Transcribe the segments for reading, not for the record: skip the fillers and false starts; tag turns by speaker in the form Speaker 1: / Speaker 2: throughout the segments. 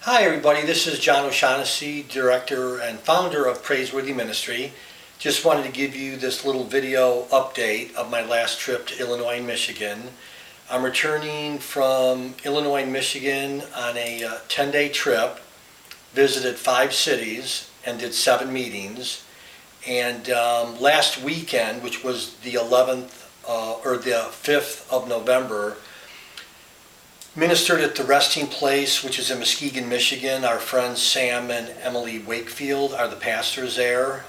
Speaker 1: Hi everybody, this is John O'Shaughnessy, Director and Founder of Praiseworthy Ministry. Just wanted to give you this little video update of my last trip to Illinois and Michigan. I'm returning from Illinois and Michigan on a 10-day trip, visited 5 cities and did 7 meetings. And last weekend, which was the 11th or the 5th of November, ministered at the Resting Place, which is in Muskegon, Michigan. Our friends Sam and Emily Wakefield are the pastors there.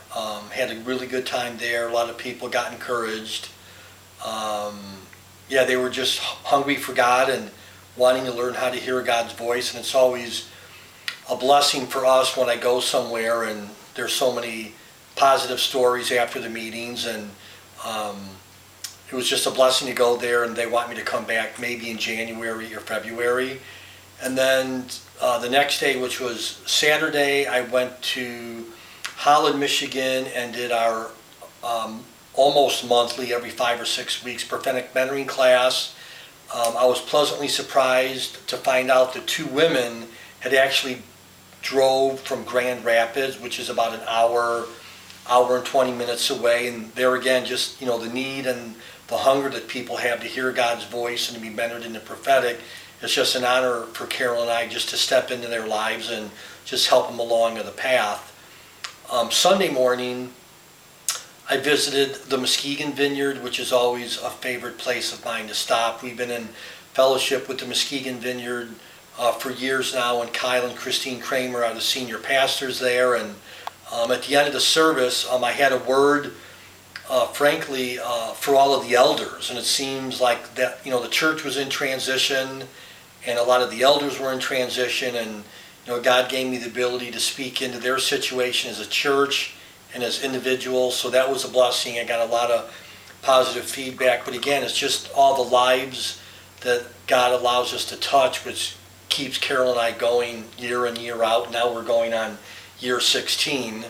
Speaker 1: Had a really good time there. A lot of people got encouraged. They were just hungry for God and wanting to learn how to hear God's voice. And it's always a blessing for us when I go somewhere and there's so many positive stories after the meetings. And it was just a blessing to go there, and they want me to come back maybe in January or February. And then the next day, which was Saturday, I went to Holland, Michigan, and did our almost monthly, every 5 or 6 weeks, prophetic mentoring class. I was pleasantly surprised to find out that 2 women had actually drove from Grand Rapids, which is about an hour and 20 minutes away. And there again, just the need and the hunger that people have to hear God's voice and to be mentored in the prophetic. It's just an honor for Carol and I just to step into their lives and just help them along the path. Sunday morning, I visited the Muskegon Vineyard, which is always a favorite place of mine to stop. We've been in fellowship with the Muskegon Vineyard for years now, and Kyle and Christine Kramer are the senior pastors there. And at the end of the service, I had a word frankly, for all of the elders, and it seems like that the church was in transition, and a lot of the elders were in transition, and God gave me the ability to speak into their situation as a church and as individuals. So that was a blessing. I got a lot of positive feedback. But again, it's just all the lives that God allows us to touch, which keeps Carol and I going year in, year out. Now we're going on year 16,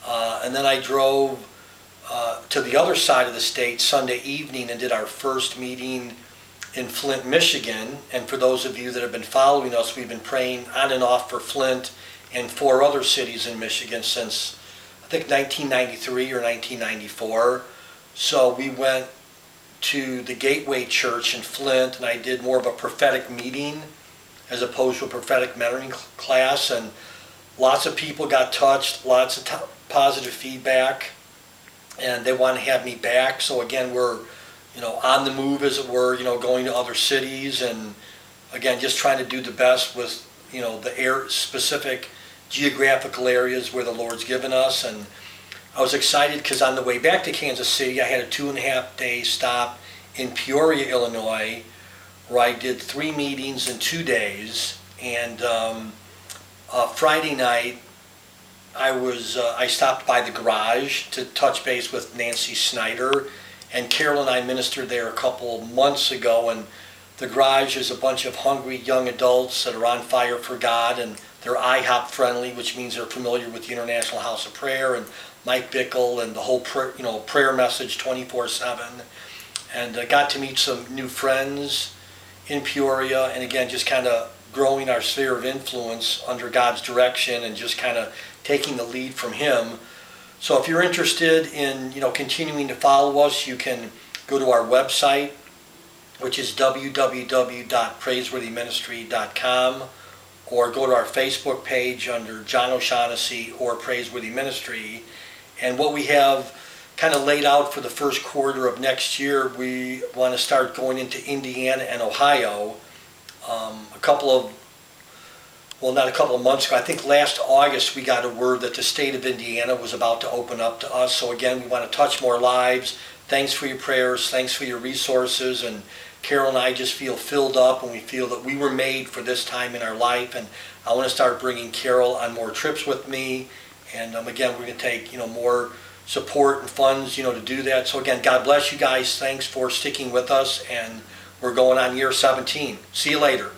Speaker 1: and then I drove to the other side of the state Sunday evening and did our first meeting in Flint, Michigan. And for those of you that have been following us, we've been praying on and off for Flint and 4 other cities in Michigan since I think 1993 or 1994. So we went to the Gateway Church in Flint, and I did more of a prophetic meeting as opposed to a prophetic mentoring class, and lots of people got touched, lots of positive feedback. And they want to have me back. So again, we're, on the move, as it were, going to other cities, and again, just trying to do the best with, the specific geographical areas where the Lord's given us. And I was excited because on the way back to Kansas City, I had a 2.5-day stop in Peoria, Illinois, where I did 3 meetings in 2 days. And Friday night, I stopped by the garage to touch base with Nancy Snyder, and Carol and I ministered there a couple months ago. And the garage is a bunch of hungry young adults that are on fire for God, and they're IHOP friendly, which means they're familiar with the International House of Prayer and Mike Bickle and the whole prayer message 24/7. And got to meet some new friends in Peoria, and again, just kind of growing our sphere of influence under God's direction and just kind of taking the lead from Him. So if you're interested in continuing to follow us, you can go to our website, which is www.praiseworthyministry.com, or go to our Facebook page under John O'Shaughnessy or Praiseworthy Ministry. And what we have kind of laid out for the first quarter of next year, we want to start going into Indiana and Ohio. Not a couple of months ago, I think last August, we got a word that the state of Indiana was about to open up to us. So again, we want to touch more lives. Thanks for your prayers. Thanks for your resources. And Carol and I just feel filled up, and we feel that we were made for this time in our life. And I want to start bringing Carol on more trips with me. And again, we're going to take more support and funds to do that. So again, God bless you guys. Thanks for sticking with us. And we're going on year 17. See you later.